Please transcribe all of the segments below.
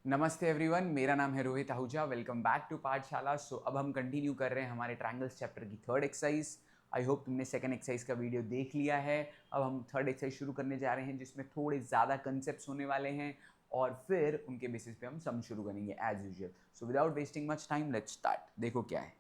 नमस्ते एवरीवन, मेरा नाम है Rohit Ahuja. Welcome back to Pathshala. अब हम कंटिन्यू कर रहे हैं हमारे ट्रायंगल्स चैप्टर की थर्ड एक्सरसाइज। आई होप तुमने सेकंड एक्सरसाइज का वीडियो देख लिया है। अब हम थर्ड एक्सरसाइज शुरू करने जा रहे हैं जिसमें थोड़े ज़्यादा कंसेप्ट होने वाले हैं और फिर उनके बेसिस पे हम सम शुरू करेंगे as usual. So without wasting much time let's start. देखो क्या है।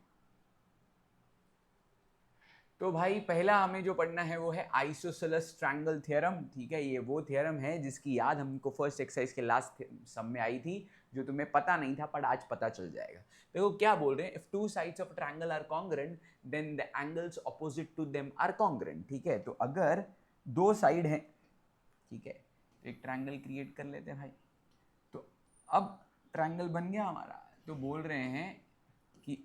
तो भाई पहला हमें जो पढ़ना है वो है आइसोसेलेस ट्रायंगल थ्योरम। ठीक है, ये वो थ्योरम है जिसकी याद हमको फर्स्ट एक्सरसाइज के लास्ट सम में आई थी, जो तुम्हें पता नहीं था पर आज पता चल जाएगा। देखो क्या बोल रहे हैं, if two sides of triangle are congruent then the angles opposite to them are congruent. ठीक है, तो अगर दो साइड हैं, ठीक है, तो एक ट्रायंगल क्रिएट कर लेते हैं भाई। तो अब ट्रायंगल बन गया हमारा। तो बोल रहे हैं कि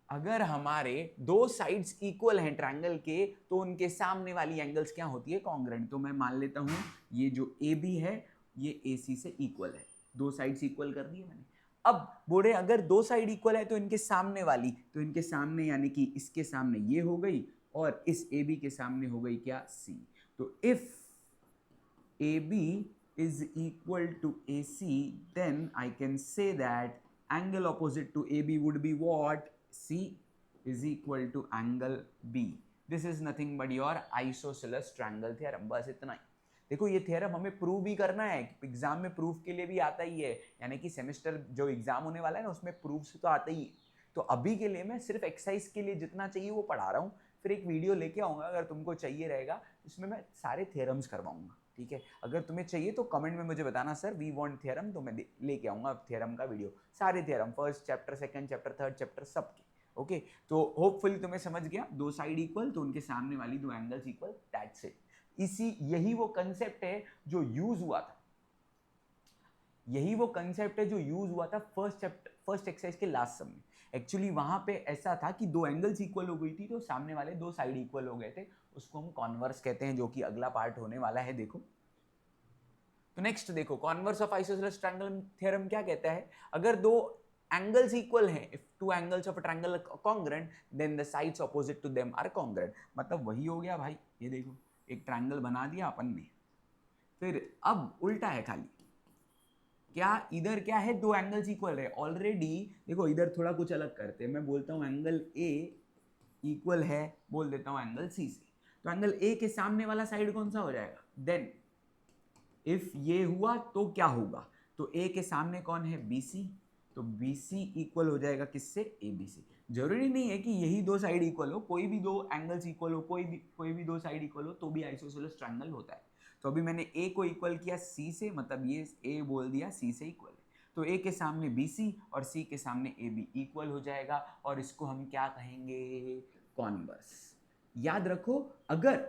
अगर हमारे दो साइड्स इक्वल हैं ट्रायंगल के, तो उनके सामने वाली एंगल्स क्या होती है, कॉन्ग्रुएंट। तो मैं मान लेता हूं ये जो ए बी है ये ए सी से इक्वल है। दो साइड्स इक्वल कर दी है मैंने। अब बोले अगर दो साइड इक्वल है तो इनके सामने वाली, तो इनके सामने यानी कि इसके सामने ये हो गई और इस ए बी के सामने हो गई क्या, सी। तो if A B is equal to AC, then I can say that angle opposite to AB would be what? C is equal to angle B. This is nothing but your isosceles triangle theorem। बस इतना ही। देखो ये theorem हमें prove भी करना है, exam में proof के लिए भी आता ही है, यानी कि सेमेस्टर जो एग्जाम होने वाला है ना उसमें प्रूफ से तो आता ही है। तो अभी के लिए मैं सिर्फ एक्सरसाइज के लिए जितना चाहिए वो पढ़ा रहा हूँ, फिर एक वीडियो लेके आऊंगा अगर तुमको चाहिए रहेगा, इसमें मैं सारे थ्योरम्स करवाऊंगा। ठीक है, अगर तुम्हें चाहिए तो कमेंट में मुझे बताना, सर वी वांट थ्योरम, तो मैं लेके आऊंगा थ्योरम का वीडियो, सारे theorem, first chapter, second chapter, third chapter, सबके। ओके, तो होपफुली तुम्हें समझ गया, दो साइड इक्वल तो उनके सामने वाली दो एंगल्स इक्वल, दैट्स इट। यही वो कंसेप्ट है जो यूज हुआ था, यही वो कंसेप्ट है जो यूज हुआ था फर्स्ट एक्सरसाइज के लास्ट सम में। एक्चुअली वहां पे ऐसा था कि दो एंगल्स इक्वल हो गई थी तो सामने वाले दो साइड इक्वल हो गए थे, उसको हम कॉन्वर्स कहते हैं, जो कि अगला पार्ट होने वाला है। देखो तो नेक्स्ट देखो, converse of isosceles triangle theorem क्या कहता है, अगर दो एंगल्स इक्वल हैं, if two angles of a triangle congruent then the sides opposite to them are congruent. मतलब वही हो गया भाई, ये देखो एक ट्रायंगल बना दिया अपन ने, फिर अब उल्टा है खाली, क्या इधर क्या है, दो एंगल्स इक्वल है ऑलरेडी। देखो इधर थोड़ा कुछ अलग करते हैं, मैं बोलता हूं एंगल ए इक्वल है, बोल देता हूं एंगल सी से। तो एंगल ए के सामने वाला साइड कौन सा हो जाएगा, देन इफ ये हुआ तो क्या होगा, तो ए के सामने कौन है, बी सी। तो बी सी इक्वल हो जाएगा किससे, ए बी से। जरूरी नहीं है कि यही दो साइड इक्वल हो, कोई भी दो एंगल्स इक्वल हो, कोई भी दो साइड इक्वल हो तो भी आइसोसेलेस ट्रायंगल होता है। तो अभी मैंने ए को इक्वल किया सी से, मतलब ये ए बोल दिया सी से इक्वल है, तो ए के सामने बी सी और सी के सामने ए बी इक्वल हो जाएगा, और इसको हम क्या कहेंगे, कॉन्वर्स। याद रखो, अगर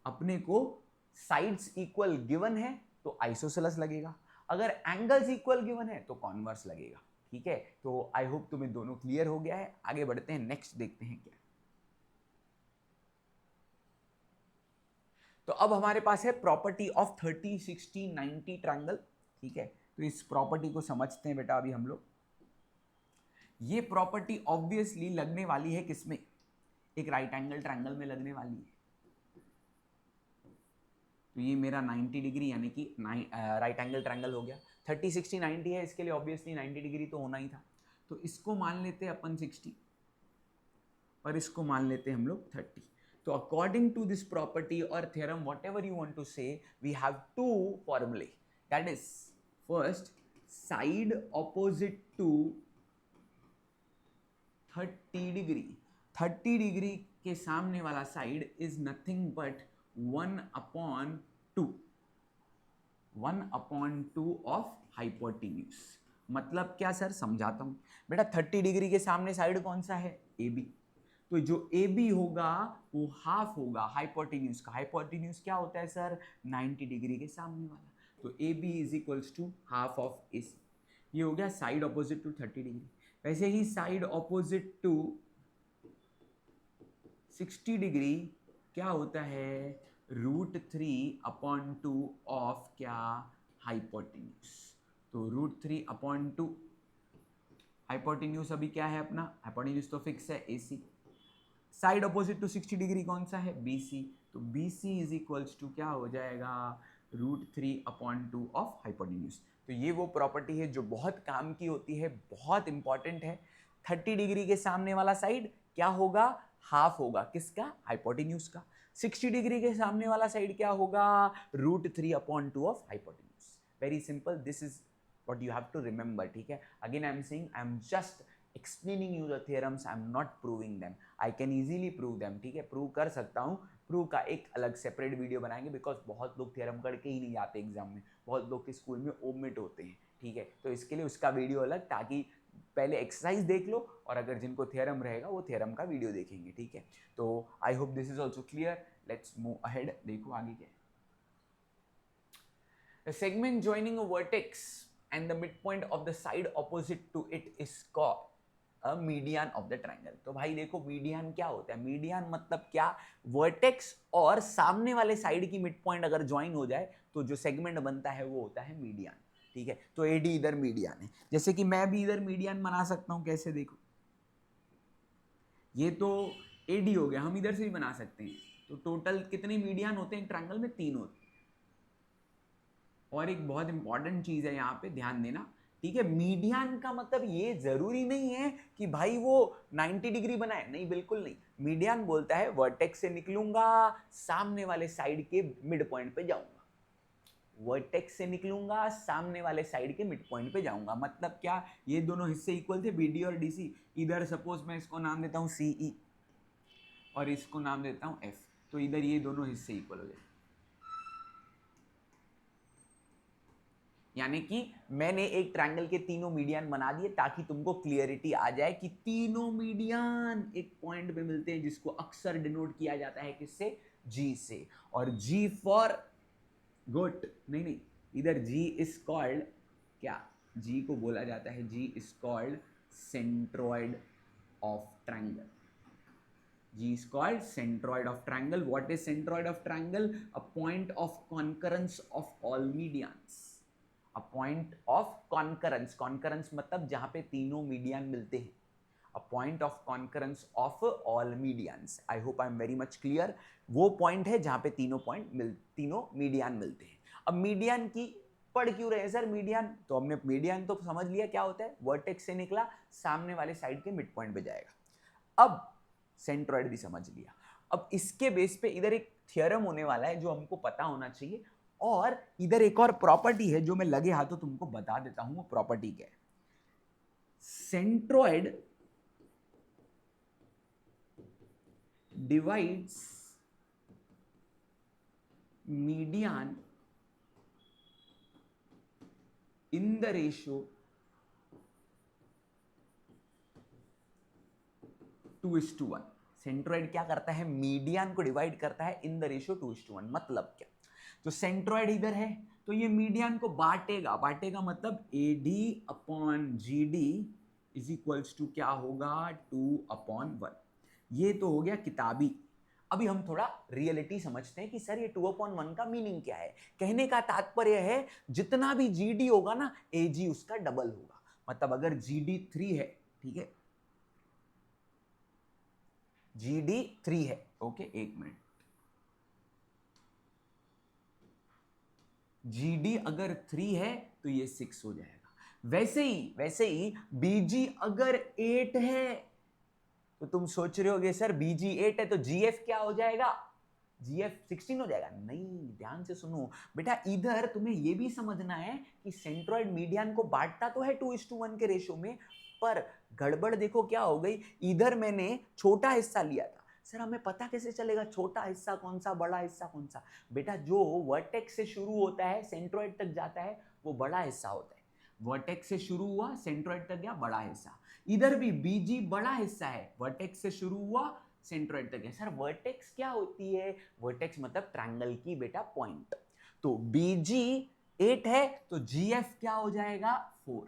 अपने को साइड्स इक्वल गिवन है तो आइसोसेलेस लगेगा, अगर एंगल्स इक्वल गिवन है तो कॉन्वर्स लगेगा। ठीक है, तो आई होप तुम्हें दोनों क्लियर हो गया है। आगे बढ़ते हैं, नेक्स्ट देखते हैं क्या। तो अब हमारे पास है प्रॉपर्टी ऑफ 30 60 90 ट्रायंगल। ठीक है, तो इस प्रॉपर्टी को समझते हैं बेटा अभी हम लोग। ये प्रॉपर्टी ऑब्वियसली लगने वाली है किसमें, एक राइट एंगल ट्रायंगल में लगने वाली है। तो ये मेरा 90 डिग्री यानी कि राइट एंगल ट्रायंगल हो गया। 30 60 90 है, इसके लिए ऑब्वियसली 90 डिग्री तो होना ही था। तो इसको मान लेते हैं अपन 60 और इसको मान लेते हैं हम लोग 30। तो अकॉर्डिंग टू दिस प्रॉपर्टी और theorem, what you want to say, we have two फॉर्मूले, that is first side opposite to 30 degree. 30 degree के सामने वाला side is nothing but 1/2, 1/2 of hypotenuse. मतलब क्या सर, समझाता हूं बेटा। 30 डिग्री के सामने साइड कौन सा है, ए बी। तो जो ए बी होगा वो हाफ होगा हाइपोटेन्यूज का। हाइपोटेन्यूज क्या होता है सर, 90 डिग्री के सामने वाला। तो A B is equals to half of A C. ये हो गया साइड ऑपोजिट टू 30 डिग्री। वैसे ही साइड ऑपोजिट टू 60 डिग्री क्या होता है, √3/2 ऑफ क्या, हाइपोटेन्यूज। तो √3/2, हाइपोटेन्यूज अभी क्या है अपना, हाइपोटेन्यूज तो फिक्स है A C. Side opposite to 60 degree कौन सा है, बी सी। तो B C is equals to क्या हो जाएगा, √3/2 ऑफ हाइपोटेन्यूज। तो ये वो प्रॉपर्टी है जो बहुत काम की होती है, बहुत इंपॉर्टेंट है। 30 डिग्री के सामने वाला साइड क्या होगा, हाफ होगा किसका, हाइपोटेन्यूज का। 60 डिग्री के सामने वाला साइड क्या होगा, √3/2 of hypotenuse. Very simple, this is what you have to remember, ठीक है। Again I am saying, I am just explaining you the theorems, I am not proving them. I can easily prove them, ठीक है, prove कर सकता हूँ। Prove का एक अलग सेपरेट वीडियो बनाएंगे, बिकॉज बहुत लोग थ्योरम करके ही नहीं जाते एग्जाम में, बहुत लोग के स्कूल में ओमिट होते हैं, ठीक है। तो इसके लिए उसका वीडियो अलग, ताकि पहले एक्सरसाइज देख लो, और अगर जिनको थ्योरम रहेगा वो थ्योरम का वीडियो देखेंगे, ठीक है। तो I hope this is also clear. Let's move ahead. देखो आगे क्या है। The segment joining a vertex and the midpoint of the side opposite to it is called a median of the triangle। तो भाई देखो मीडियन क्या होता है, मीडियन मतलब क्या, वर्टेक्स और सामने वाले साइड की मिड पॉइंट अगर ज्वाइन हो जाए तो जो सेगमेंट बनता है वो होता है मीडियन, ठीक है। तो एडी इधर मीडियन है, जैसे कि मैं भी इधर मीडियन बना सकता हूं, कैसे देखो, ये तो एडी हो गया, हम इधर से भी बना सकते हैं। तो टोटल कितने मीडियन होते हैं ट्रायंगल में, 3 होते हैं। और एक बहुत इंपॉर्टेंट चीज है यहाँ पे ध्यान देना, ठीक है। मीडियन का मतलब ये जरूरी नहीं है कि भाई वो 90 डिग्री बनाए, नहीं, बिल्कुल नहीं। मीडियन बोलता है वर्टेक्स से निकलूंगा, सामने वाले साइड के मिड पॉइंट पे जाऊंगा, वर्टेक्स से निकलूंगा, सामने वाले साइड के मिड पॉइंट पे जाऊंगा। मतलब क्या, ये दोनों हिस्से इक्वल थे, बीडी और डीसी। इधर सपोज मैं इसको नाम देता हूं सीई और इसको नाम देता हूं एफ, तो इधर ये दोनों हिस्से इक्वल हो जाए। यानी कि मैंने एक ट्रायंगल के तीनों मीडियन बना दिए ताकि तुमको क्लियरिटी आ जाए कि तीनों मीडियन एक पॉइंट पे मिलते हैं, जिसको अक्सर डिनोट किया जाता है किससे, जी से। और जी फॉर गुड, नहीं, इधर जी इज कॉल्ड क्या, जी को बोला जाता है, G is called centroid of triangle. G is called centroid of triangle. What is centroid of triangle? A point of concurrence of all medians. A point of concurrence. Concurrence मतलब जहां पे तीनों median मिलते हैं। A point of concurrence of all medians. I hope I am very much clear. वो point है जहां पे तीनों मीडियन मिलते हैं। अब मीडियन की पढ़ क्यों रहे हैं सर मीडियन, तो हमने मीडियन तो समझ लिया क्या होता है, वर्टेक्स से निकला, सामने वाले साइड के मिड पॉइंट पे जाएगा। अब सेंट्रॉइड भी समझ लिया। अब इसके बेस पे इधर एक थ्योरम होने वाला है जो हमको पता होना चाहिए, और इधर एक और प्रॉपर्टी है जो मैं लगे हाथों तुमको बता देता हूं। वो प्रॉपर्टी क्या है, centroid divides median in the ratio 2:1। Centroid क्या करता है, मीडियन को डिवाइड करता है इन द रेशियो 2:1। मतलब क्या, तो सेंट्रॉइड इधर है तो ये मीडियन को बांटेगा मतलब AD/GD इज इक्वल्स टू क्या होगा, 2/1। ये तो हो गया किताबी। अभी हम थोड़ा रियलिटी समझते हैं कि सर ये 2/1 का मीनिंग क्या है। कहने का तात्पर्य है जितना भी GD होगा ना, AG उसका डबल होगा। मतलब अगर GD 3 है, ठीक है, GD 3 है, ओके, एक मिनट, GD अगर 3 है तो ये 6 हो जाएगा। वैसे ही BG अगर 8 है तो तुम सोच रहे होगे सर BG 8 है तो GF क्या हो जाएगा, GF 16 हो जाएगा। नहीं, ध्यान से सुनो बेटा, इधर तुम्हें यह भी समझना है कि सेंट्रॉइड मीडियन को बांटता तो है 2:1 के रेशियो में, पर गड़बड़ देखो क्या हो गई, इधर मैंने छोटा हिस्सा लिया था। सर हमें पता कैसे चलेगा छोटा हिस्सा कौन सा, बड़ा हिस्सा कौन सा? बेटा जो वर्टेक्स से शुरू होता है सेंट्रॉइड तक जाता है वो बड़ा हिस्सा होता है। वर्टेक्स से शुरू हुआ सेंट्रॉइड तक गया, बड़ा हिस्सा। इधर भी BG बड़ा हिस्सा है, वर्टेक्स से शुरू हुआ सेंट्रॉइड तक गया। सर वर्टेक्स क्या होती है, वर्टेक्स मतलब ट्रायंगल की बेटा पॉइंट। तो BG 8 है तो GF क्या हो जाएगा, 4।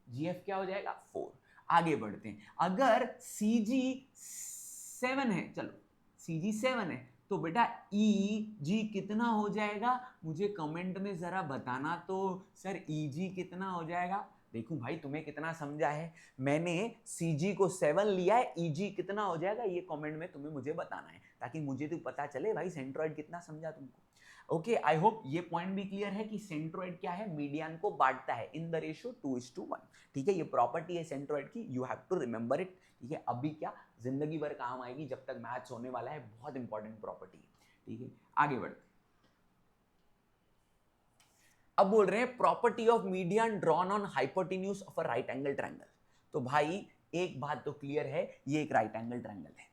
GF क्या हो जाएगा, 4। आगे बढ़ते हैं, अगर CG 7 है, चलो CG 7 है तो बेटा EG कितना हो जाएगा, मुझे कमेंट में जरा बताना तो। सर EG कितना हो जाएगा, देखूं भाई तुम्हें कितना समझा है। मैंने CG को 7 लिया है, EG कितना हो जाएगा ये कमेंट में तुम्हें मुझे बताना है, ताकि मुझे तो पता चले भाई सेंट्रोइड कितना समझा तुमको। ओके, आई होप ये पॉइंट भी क्लियर है कि सेंट्रोइड क्या है, मीडियन को बांटता है इन द रेशियो 2:1। ठीक है, ये प्रॉपर्टी है सेंट्रोइड की, you have to remember it. ठीक है, अभी क्या जिंदगी भर काम आएगी जब तक मैथ्स होने वाला है, बहुत इंपॉर्टेंट प्रॉपर्टी है। ठीक है, आगे बढ़ते। अब बोल रहे हैं property of median drawn on hypotenuse of a right angle triangle. तो भाई एक बात तो क्लियर है, ये एक राइट एंगल ट्रायंगल है।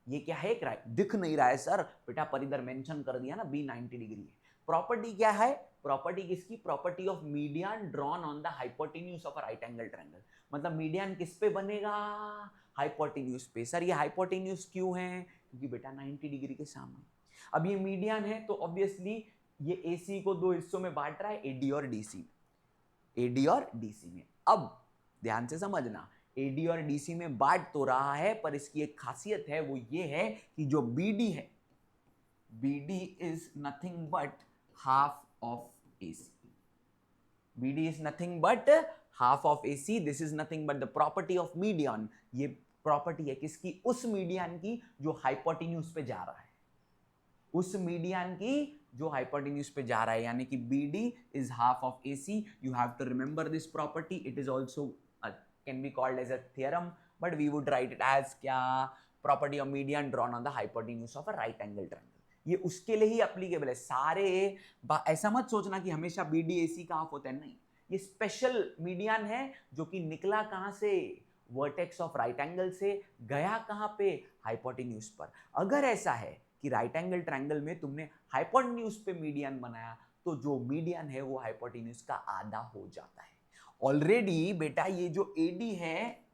ये क्या है, एक राइट, दिख नहीं रहा है सर, बेटा पर इधर मेंशन कर दिया ना, B 90 डिग्री है। प्रॉपर्टी क्या है, प्रॉपर्टी किसकी, property of median drawn on the hypotenuse of a right angle triangle. मतलब मीडियन किस पे बनेगा, हाइपोटेन्यूज पे। सर ये हाइपोटेन्यूज क्यों है, क्योंकि बेटा 90 डिग्री के सामने। अब ये मीडियन है तो ऑब्वियसली ये AC को दो हिस्सों में बांट रहा है, AD और DC, AD और DC में। अब ध्यान से समझना, AD और DC में बांट तो रहा है, पर इसकी एक खासियत है, वो ये है कि जो BD है, BD is nothing but half of AC। BD is nothing but half of AC. This is nothing but the property of median. ये प्रॉपर्टी है किसकी, उस मीडियन की जो हाइपोटेन्यूज पे जा रहा है, उस मीडियन की जो हाइपोटेन्यूज पे जा रहा है, यानी कि BD is half of AC. You have to remember this property. It is also can be called as a theorem, but we would write it as क्या, property of median drawn on the hypotenuse of a right angle triangle. ये उसके लिए ही applicable है। सारे ऐसा मत सोचना कि हमेशा BD AC का हाफ होता है, नहीं, ये स्पेशल मीडियन है जो कि निकला कहां से, वर्टेक्स ऑफ राइट एंगल से, गया कहां पे, हाइपोटेन्यूज पर। अगर ऐसा है कि राइट एंगल ट्रायंगल में तुमने हाइपोटेन्यूज पे मीडियन बनाया, तो जो मीडियन है वो हाइपोटेन्यूज का आधा हो जाता है। ऑलरेडी बेटा ये जो AD है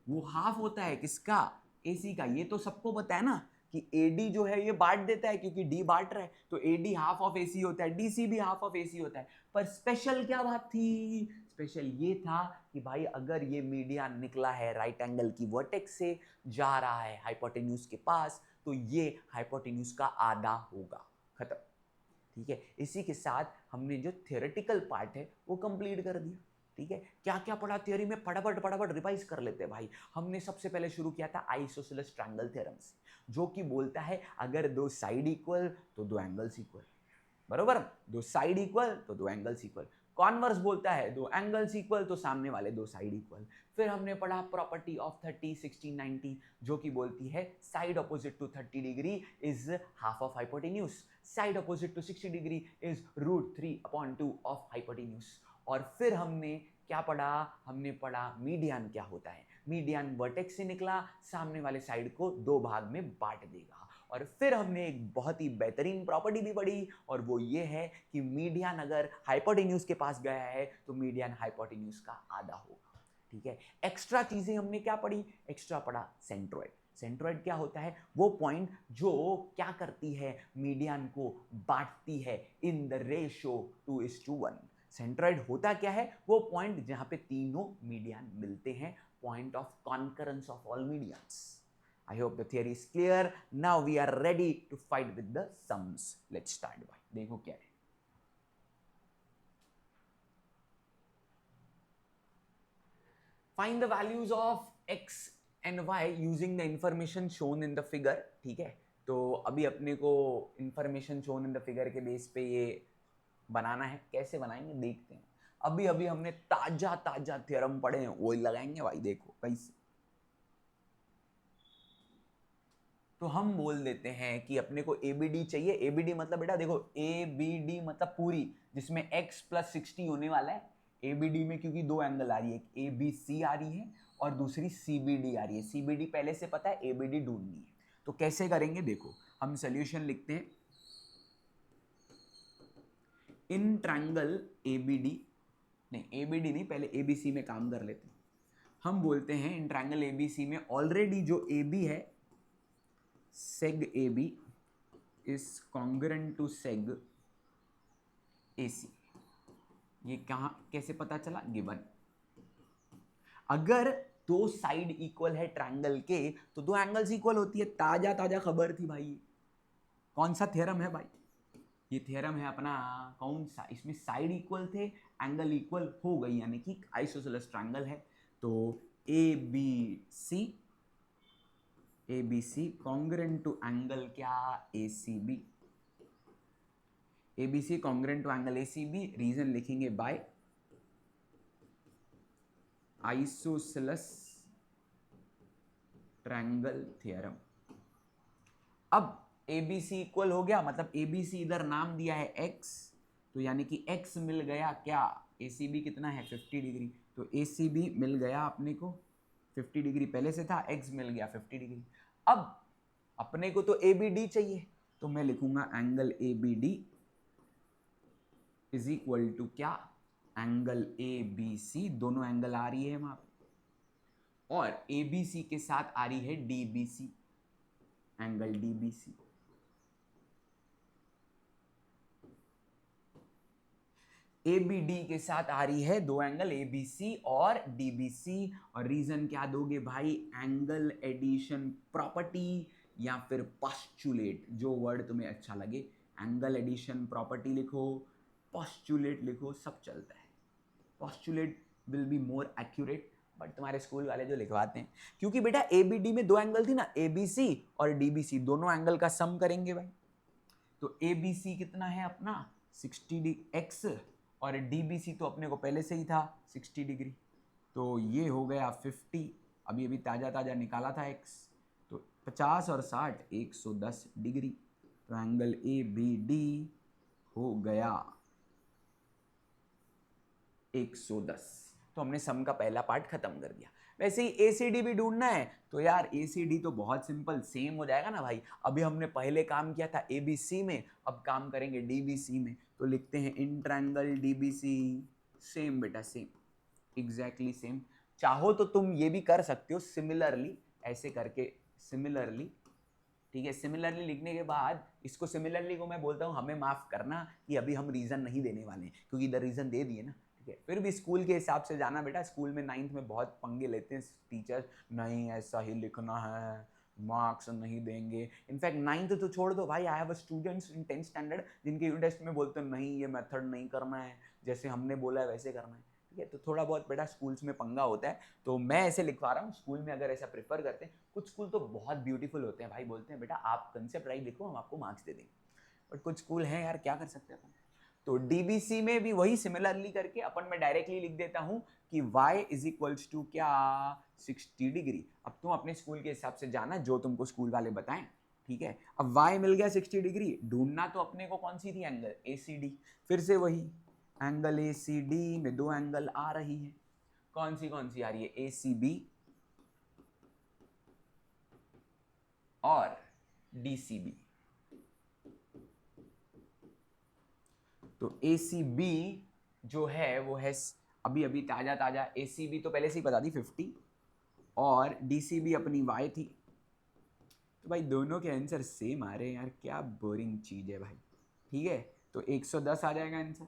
वो हाफ होता है किसका, AC का। ये तो सबको पता है ना कि AD जो है ये बांट देता है, क्योंकि D बांट रहा है, तो AD हाफ ऑफ AC होता है, DC भी हाफ ऑफ AC होता है। पर स्पेशल क्या बात थी, स्पेशल ये था कि भाई अगर ये मीडियन निकला है राइट एंगल की वर्टेक्स से, जा रहा है हाइपोटेन्यूज के पास, तो ये हाइपोटेन्यूज का आधा होगा, खत्म। ठीक है, इसी के साथ हमने जो थियोरेटिकल पार्ट है वो कंप्लीट कर दिया। ठीक है, क्या क्या पढ़ा थियोरी में, फटाफट रिवाइज कर लेते हैं भाई। हमने सबसे पहले शुरू किया था आइसोसेलेस ट्रायंगल थ्योरम से, जो कि बोलता है अगर दो साइड इक्वल तो दो एंगल्स इक्वल, बरोबर, दो साइड इक्वल तो दो एंगल्स इक्वल। कॉन्वर्स बोलता है दो एंगल्स इक्वल तो सामने वाले दो साइड इक्वल। फिर हमने पढ़ा प्रॉपर्टी ऑफ 30, 60, 90, जो कि बोलती है side opposite to 30 degree is half of hypotenuse, side opposite to 60 degree is √3/2 of hypotenuse. और फिर हमने क्या पढ़ा, हमने पढ़ा मीडियन क्या होता है। मीडियन वर्टेक्स से निकला, सामने वाले साइड को दो भाग में बांट देगा। और फिर हमने एक बहुत ही बेहतरीन प्रॉपर्टी भी पढ़ी, और वो ये है कि मीडियन अगर हाइपोटेन्यूज के पास गया है तो मीडियन हाइपोटेन्यूज का आधा होगा। ठीक है, एक्स्ट्रा चीजें हमने क्या पढ़ी, एक्स्ट्रा पढ़ा सेंट्रोइड। सेंट्रोइड क्या होता है, वो पॉइंट जो क्या करती है, मीडियन को बांटती है इन द रेशियो 2:1। सेंट्रोइड होता क्या है, वो पॉइंट जहां पे तीनों मीडियन मिलते हैं, point of concurrence of all medians. I hope the theory is clear. Now we are ready to fight with the sums. Let's start by. देखो क्या है। Find the values of x and y using the information shown in the figure. ठीक है, तो अभी अपने को information shown in the figure के बेस पे ये बनाना है। कैसे बनाएंगे देखते हैं। अभी अभी हमने ताजा ताजा थ्योरम पढ़े हैं, वही लगाएंगे भाई। देखो कैसे, तो हम बोल देते हैं कि अपने को ABD चाहिए। ABD मतलब बेटा देखो, ABD मतलब पूरी, जिसमें x + 60 होने वाला है। ABD में क्योंकि दो एंगल आ रही है, एक ABC आ रही है और दूसरी CBD आ रही है। CBD पहले से पता है, ABD ढूंढनी है। तो कैसे करेंगे, देखो हम सोल्यूशन लिखते हैं। इन ट्रायंगल ABD, नहीं ABD नहीं, पहले ABC में काम कर लेते हैं। हम बोलते हैं इन ट्रायंगल ABC में ऑलरेडी जो AB है, seg AB is congruent to seg AC। ये कहां कैसे पता चला, गिवन। अगर दो साइड इक्वल है ट्रायंगल के तो दो एंगल्स इक्वल होती है। ताजा ताजा खबर थी भाई। कौन सा थ्योरम है भाई, ये थ्योरम है अपना कौन सा, इसमें साइड इक्वल थे, एंगल इक्वल हो गई, यानी कि आइसोसेलेस ट्रायंगल है। तो A B C congruent to angle क्या, A C B. ABC congruent to angle ACB, reason लिखेंगे बाय आइसोसेलेस ट्रायंगल थ्योरम। अब ABC इक्वल हो गया, मतलब ABC इधर नाम दिया है x, तो यानी कि x मिल गया क्या, ACB कितना है 50 डिग्री, तो ACB मिल गया अपने को 50 डिग्री, पहले से था, x मिल गया 50 डिग्री। अब अपने को तो ABD चाहिए, तो मैं लिखूंगा angle ABD is equal to क्या, एंगल ABC, दोनों एंगल आ रही है वहां पे, और ABC के साथ आ रही है DBC, एंगल DBC। ABD के साथ आ रही है दो एंगल ABC और DBC, और रीजन क्या दोगे भाई, एंगल एडिशन प्रॉपर्टी या फिर पोस्टुलेट, जो वर्ड तुम्हें अच्छा लगे, एंगल एडिशन प्रॉपर्टी लिखो, पोस्टुलेट लिखो, सब चलता है। Postulate will be more accurate, but तुम्हारे स्कूल वाले जो लिखवाते हैं, क्योंकि बेटा ABD में दो एंगल थी ना, ABC और DBC, दोनों एंगल का सम करेंगे भाई। तो ABC कितना है अपना 60 x, और DBC तो अपने को पहले से ही था 60 डिग्री, तो ये हो गया 50, अभी अभी ताज़ा ताज़ा निकाला था x, तो 50 और 60 110 डिग्री, तो एंगल ABD हो गया 110। तो हमने सम का पहला पार्ट खत्म कर दिया। वैसे ही ACD भी ढूंढना है, तो यार ACD तो बहुत सिंपल, सेम हो जाएगा ना भाई। अभी हमने पहले काम किया था ABC में, अब काम करेंगे DBC में, तो लिखते हैं इन ट्रायंगल DBC, सेम बेटा सेम, एग्जैक्टली सेम। चाहो तो तुम ये भी कर सकते हो सिमिलरली, ऐसे करके सिमिलरली, ठीक है। सिमिलरली लिखने के बाद इसको, सिमिलरली को मैं बोलता हूँ हमें माफ करना कि अभी हम रीजन नहीं देने वाले हैं, क्योंकि इधर रीजन दे दिए ना, ठीक है। फिर भी स्कूल के हिसाब से जाना बेटा, स्कूल में 9th में बहुत पंगे लेते हैं टीचर, नहीं ऐसा ही लिखना है, मार्क्स नहीं देंगे। इनफैक्ट 9th तो छोड़ दो भाई, I have students in 10th standard जिनके यूनिट टेस्ट में बोलते हैं नहीं ये मेथड नहीं करना है, जैसे हमने बोला है वैसे करना है, ठीक है। तो थोड़ा बहुत बेटा स्कूल्स में पंगा होता है, तो मैं ऐसे लिखवा रहा हूँ। स्कूल में अगर ऐसा प्रेफर करते हैं, कुछ स्कूल तो बहुत ब्यूटीफुल होते हैं भाई, बोलते हैं बेटा आप कंसेप्ट राइट लिखो, हम आपको मार्क्स दे देंगे, बट कुछ स्कूल हैं यार, क्या कर सकते हैं अपन। तो DBC में भी वही सिमिलरली करके अपन मैं डायरेक्टली लिख देता हूं कि y इज इक्वल्स टू क्या 60 डिग्री। अब तुम अपने स्कूल के हिसाब से जाना, जो तुमको स्कूल वाले बताएं, ठीक है। अब y मिल गया 60 डिग्री, ढूंढना तो अपने को कौन सी थी, एंगल ACD, फिर से वही एंगल ACD में दो एंगल आ रही है, कौन सी आ रही है, ACB और DCB। तो ACB जो है वो है अभी अभी ताजा ताजा, ACB तो पहले से ही बता दी 50, और DCB अपनी y थी, तो भाई दोनों के आंसर सेम आ रहे हैं यार, क्या बोरिंग चीज है भाई, ठीक है। तो 110 आ जाएगा आंसर।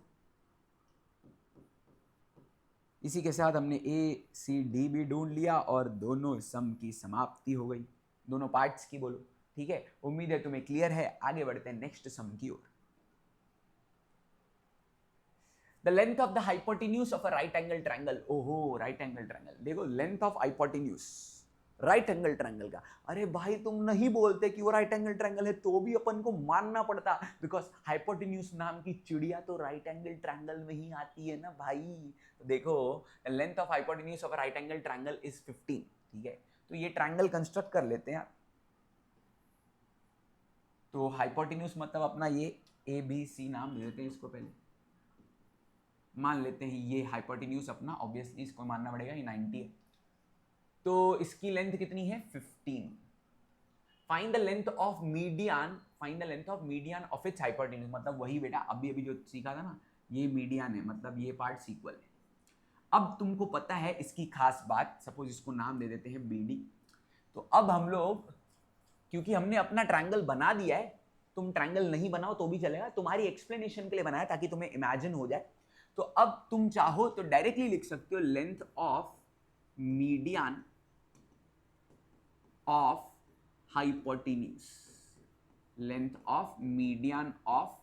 इसी के साथ हमने ACD भी ढूंढ लिया और दोनों सम की समाप्ति हो गई, दोनों पार्ट्स की बोलो, ठीक है। उम्मीद है तुम्हें क्लियर है। आगे बढ़ते हैं नेक्स्ट सम की ओर। The length of the hypotenuse of a right angle triangle, ओहो right angle triangle, देखो length of hypotenuse right angle triangle का, अरे भाई तुम नहीं बोलते कि वो राइट एंगल ट्रायंगल है तो भी अपन को मानना पड़ता, बिकॉज हाइपोटेन्यूज नाम की चिड़िया तो राइट एंगल ट्रायंगल में ही आती है ना भाई। तो देखो length of hypotenuse of right angle triangle is 15, ठीक है। तो ये ट्रायंगल कंस्ट्रक्ट कर लेते हैं। तो हाइपोटेन्यूज मतलब अपना ये ABC नाम दे देते हैं इसको, पहले मान लेते हैं ये हाइपोटेन्यूज अपना, ऑब्वियसली इसको मानना पड़ेगा ये 90 है, तो इसकी लेंथ कितनी है 15। Find the length of median, find the length of median of its hypotenuse, मतलब वही बेटा अभी अभी जो सीखा था ना, ये मीडियन है, मतलब ये पार्ट इक्वल है। अब तुमको पता है इसकी खास बात, सपोज इसको नाम दे देते हैं BD। तो अब हम लोग, क्योंकि हमने अपना ट्रायंगल बना दिया है, तुम ट्रायंगल नहीं बनाओ तो भी चलेगा, तुम्हारी एक्सप्लेनेशन के लिए बनाया ताकि तुम्हें इमेजिन हो जाए। तो अब तुम चाहो तो डायरेक्टली लिख सकते हो length of median of hypotenuse, length of median of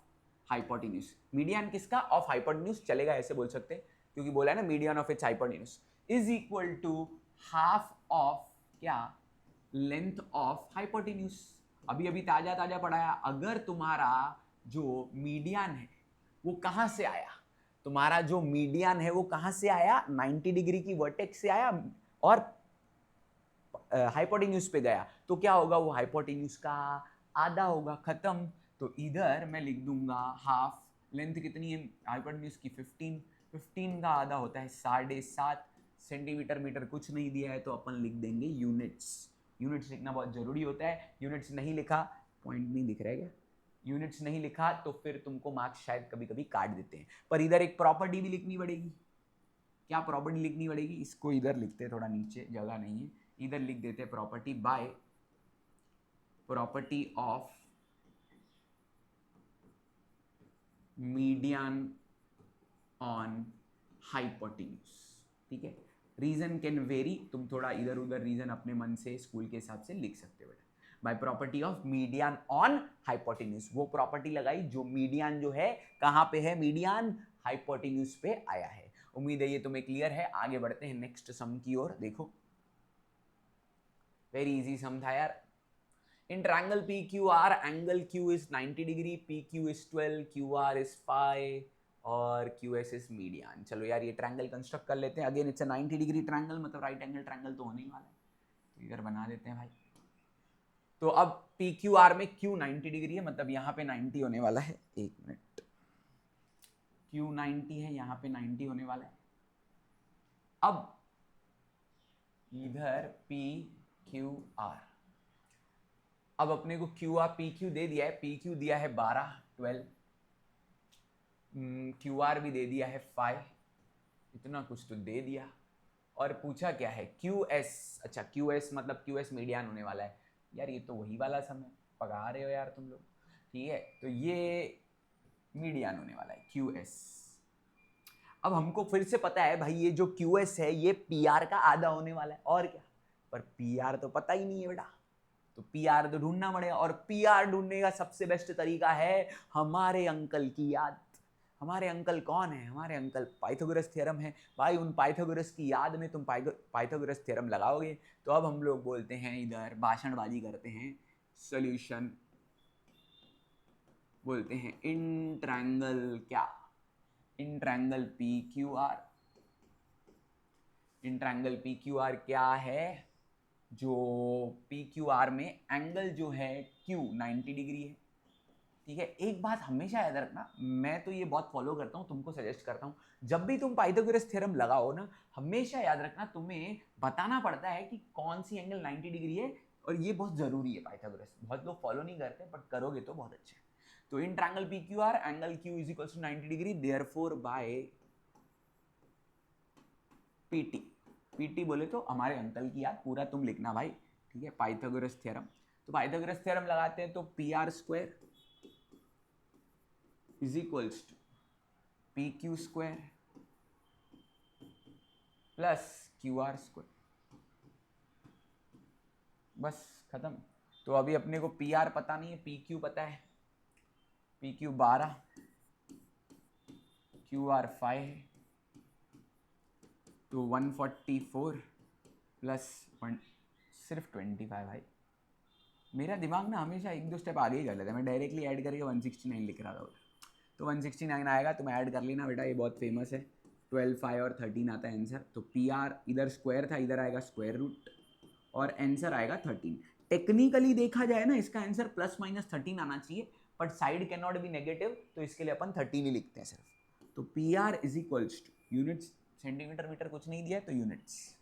hypotenuse. Median किसका? ऑफ हाइपोटेन्यूज, चलेगा ऐसे बोल सकते हैं क्योंकि बोला है ना median of its hypotenuse is equal to half of क्या? Length of hypotenuse. अभी अभी ताजा ताजा पढ़ाया, अगर तुम्हारा जो मीडियन है वो कहां से आया, तुम्हारा जो मीडियन है वो कहां से आया? 90 डिग्री की वर्टेक्स से आया और हाइपोटेन्यूज पे गया, तो क्या होगा? वो हाइपोटेन्यूज का आधा होगा, खत्म। तो इधर मैं लिख दूंगा हाफ, लेंथ कितनी है हाइपोटेन्यूज की? 15, 15 का आधा होता है 7.5 सेंटीमीटर। मीटर कुछ नहीं दिया है तो अपन लिख देंगे यूनिट्स। यूनिट्स लिखना बहुत जरूरी होता है। यूनिट्स नहीं लिखा, पॉइंट नहीं दिख रहा है क्या? यूनिट्स नहीं लिखा तो फिर तुमको मार्क्स शायद कभी कभी काट देते हैं। पर इधर एक प्रॉपर्टी भी लिखनी पड़ेगी। क्या प्रॉपर्टी लिखनी पड़ेगी? इसको इधर लिखते हैं, थोड़ा नीचे जगह नहीं है, इधर लिख देते हैं property bye property of median on hypotenuse. ठीक है, रीजन कैन वेरी, तुम थोड़ा इधर उधर रीजन अपने मन से स्कूल के हिसाब से लिख सकते हो बेटा। By property of median on hypotenuse, वो प्रॉपर्टी लगाई जो मीडियन जो है कहां पे है? मीडियन हाइपोटेन्यूज पे आया है। उम्मीद है ये तुम्हें क्लियर है। आगे बढ़ते हैं नेक्स्ट सम की ओर। देखो वेरी इजी सम था यार। In triangle PQR, angle Q is 90 degree, PQ is 12, QR is 5 और QS is median। चलो यार ये ट्रायंगल कंस्ट्रक्ट कर लेते हैं। Again it's a 90 degree triangle, मतलब राइट एंगल ट्रायंगल तो होने ही वाला है, तो इधर बना देते हैं भाई। तो अब PQR में Q 90 डिग्री है, मतलब यहाँ पे 90 होने वाला है। एक मिनट, Q 90 है, यहाँ पे 90 होने वाला है। अब इधर PQR, अब अपने को क्यू आर पी क्यू दे दिया है, पी क्यू दिया है 12, 12, क्यू आर भी दे दिया है 5, इतना कुछ तो दे दिया। और पूछा क्या है? Q S. अच्छा क्यू एस मतलब क्यू एस मीडियन होने वाला है। यार ये तो वही वाला समय पका रहे हो यार तुम लोग। ठीक है, तो ये मीडियन होने वाला है क्यू एस। अब हमको फिर से पता है भाई ये जो क्यू एस है ये पी आर का आधा होने वाला है, और क्या। पर पी आर तो पता ही नहीं है बेटा, तो पी आर तो ढूंढना पड़ेगा। और पी आर ढूंढने का सबसे बेस्ट तरीका है हमारे अंकल की याद। हमारे अंकल कौन है? हमारे अंकल पाइथागोरस थ्योरम है भाई। उन पाइथागोरस की याद में तुम पाइथागोरस थ्योरम लगाओगे। तो अब हम लोग बोलते हैं, इधर भाषणबाजी करते हैं, सॉल्यूशन बोलते हैं इन ट्रायंगल क्या? इन triangle P Q are. In triangle P Q are क्या है? जो पी क्यू आर में एंगल जो है Q 90 डिग्री है। ठीक है, एक बात हमेशा याद रखना, मैं तो ये बहुत फॉलो करता हूँ, तुमको सजेस्ट करता हूँ, जब भी तुम पाइथागोरस थ्योरम लगाओ ना, हमेशा याद रखना तुम्हें बताना पड़ता है कि कौन सी एंगल 90 डिग्री है। और ये बहुत जरूरी है, पाइथागोरस बहुत लोग फॉलो नहीं करते, बट करोगे तो बहुत अच्छा है। तो in triangle P Q R angle Q is equal to 90 degree, therefore by PT. PT बोले तो हमारे अंकल की याद, पूरा तुम लिखना भाई। ठीक है, पाइथागोरस थ्योरम। तो पाइथागोरस थ्योरम लगाते हैं तो P R square is equals to P Q square plus Q R square, बस खत्म। तो अभी अपने को पी आर पता नहीं है, पी क्यू पता है। पी क्यू 12, क्यू आर 5 है, तो 144 प्लस सिर्फ 25 भाई। मेरा दिमाग ना हमेशा एक दो स्टेप आगे ही कर लेता है, मैं डायरेक्टली ऐड करके 169 लिख रहा था। तो 169 आएगा, तुम ऐड कर लेना बेटा, ये बहुत फेमस है। 12, 5 और 13 आता है आंसर। तो पी आर इधर स्क्वायर था, इधर आएगा स्क्वायर रूट और आंसर आएगा 13। टेक्निकली देखा जाए ना इसका आंसर प्लस माइनस 13 आना चाहिए, but side can not be negative, तो इसके लिए अपन 13 ही लिखते हैं सिर्फ। तो P R is equals to units, centimetre metre कुछ नहीं दिया तो यूनिट्स।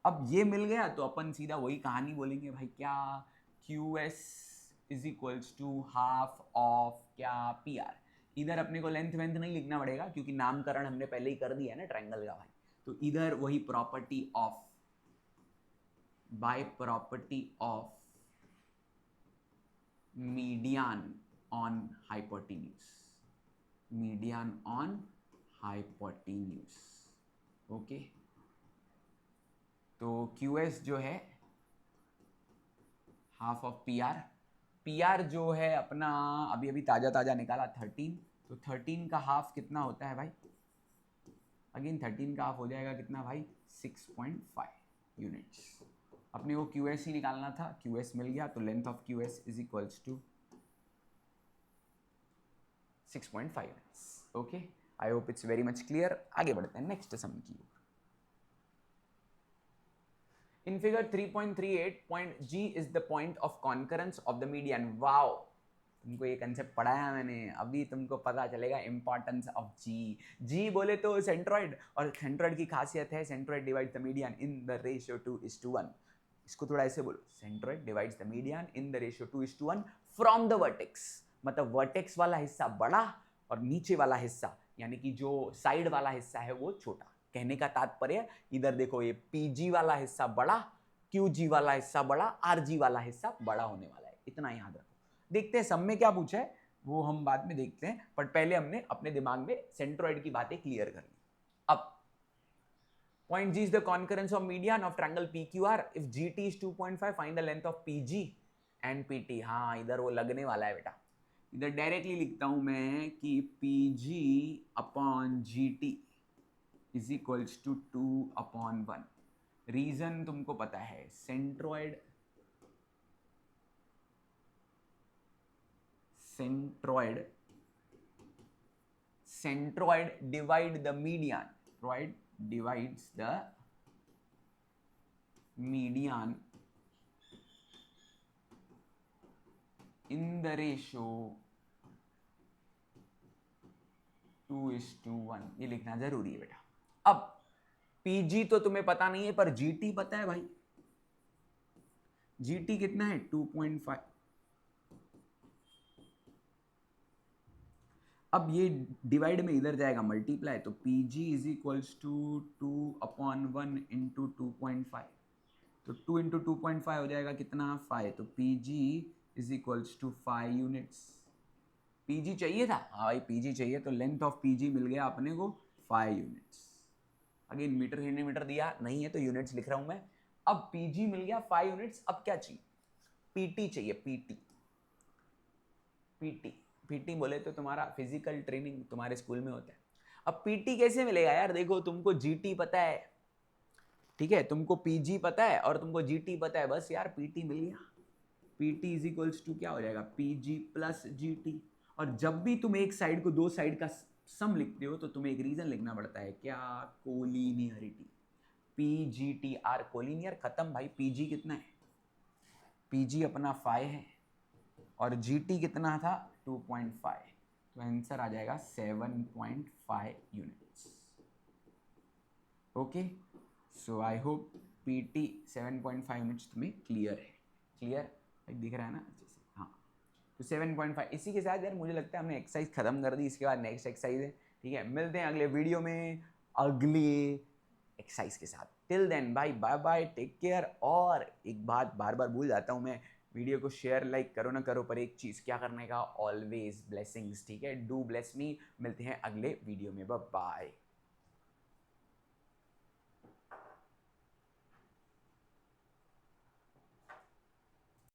अब ये मिल गया तो अपन सीधा वही कहानी बोलेंगे भाई, क्या Q S is equals to half of क्या पी आर। इधर अपने को लेंथ वेंथ नहीं लिखना पड़ेगा क्योंकि नामकरण हमने पहले ही कर दिया है ना ट्रायंगल का भाई। तो इधर वही property of, by property of median on hypotenuse, median on hypotenuse. Okay, तो QS जो है half of P R PR जो है अपना अभी अभी ताजा ताजा निकाला 13, तो 13 का हाफ कितना होता है भाई? अगेन 13 का हाफ हो जाएगा कितना भाई? 6.5 यूनिट्स। अपने को QS ही निकालना था, QS मिल गया, तो length of QS is equals to 6.5 units. Okay, I hope it's very much clear. आगे बढ़ते हैं नेक्स्ट सम की ओर। In figure 3.38, point G is the point of concurrence of the median. Wow! तुमको ये कंसेप्ट पढ़ाया मैंने, अभी तुमको पता चलेगा इंपॉर्टेंस ऑफ G। G बोले तो सेंट्रॉइड, और सेंट्रॉइड की खासियत है centroid divides the median in the ratio 2:1। इसको थोड़ा ऐसे बोलो, centroid divides the median in the ratio 2:1 from the vertex. मतलब वर्टेक्स वाला हिस्सा बड़ा और नीचे वाला हिस्सा यानी कि जो साइड वाला हिस्सा है वो छोटा। कहने का तात्पर्य इधर देखो, ये PG वाला हिस्सा बड़ा, QG वाला हिस्सा बड़ा, RG वाला हिस्सा बड़ा होने वाला है, इतना याद रखो। देखते हैं सब में क्या पूछा है वो हम बाद में देखते हैं, पर पहले हमने अपने दिमाग में सेंट्रॉइड की बातें क्लियर कर ली। अब point G is the concurrence of median of triangle PQR. If GT is 2.5, find the length of PG and PT. हाँ, इधर वो लगने वाला है बेटा। इधर डायरेक्टली लिखता हूं मैं कि PG upon GT is equals to 2/1। Reason तुमको पता है, centroid divide the median, centroid divides the median in the ratio 2:1। ये लिखना जरूरी है बेटा। अब PG तो तुम्हें पता नहीं है, पर GT पता है भाई। GT कितना है? 2.5। अब ये डिवाइड में इधर जाएगा मल्टीप्लाई, तो PG is equals to 2/1 into 2.5, तो 2 इंटू 2.5 हो जाएगा कितना? 5। तो PG is equals to 5 units. PG चाहिए था, हाँ भाई PG चाहिए, तो लेंथ ऑफ PG मिल गया अपने को 5 यूनिट्स। अगेन मीटर सेंटीमीटर दिया नहीं है तो यूनिट्स लिख रहा हूं मैं। अब PG मिल गया 5 यूनिट्स, अब क्या चाहिए? PT चाहिए, PT बोले तो तुम्हारा फिजिकल ट्रेनिंग तुम्हारे स्कूल में होता है। अब PT कैसे मिलेगा यार? देखो, तुमको GT पता है, ठीक है, तुमको PG पता है और तुमको GT पता है, बस यार PT मिल गया। PT इज इक्वल्स टू क्या हो जाएगा? PG plus GT। और जब भी तुम एक साइड को दो साइड का सम लिखते हो तो तुम्हें एक रीजन लिखना पड़ता है, क्या? कोलिनियरिटी। PGTR कोलिनियर, खत्म भाई। PG कितना है? PG अपना 5 है और GT कितना था? 2.5। तो आंसर आ जाएगा 7.5 units. Okay, so I hope PT 7.5 units तुम्हें क्लियर है। क्लियर दिख रहा है ना अच्छे से? हाँ, तो 7.5। इसी के साथ यार मुझे लगता है हमने एक्सरसाइज खत्म कर दी। इसके बाद नेक्स्ट एक्सरसाइज है, ठीक है। मिलते हैं अगले वीडियो में अगले एक्सरसाइज के साथ। Till then bye bye, take care. और एक बात बार बार भूल जाता हूँ मैं, वीडियो को शेयर लाइक करो ना करो, पर एक चीज़ क्या करने का, ऑलवेज ब्लेसिंग्स, ठीक है। Do bless me. मिलते हैं अगले वीडियो में, बाय बाय।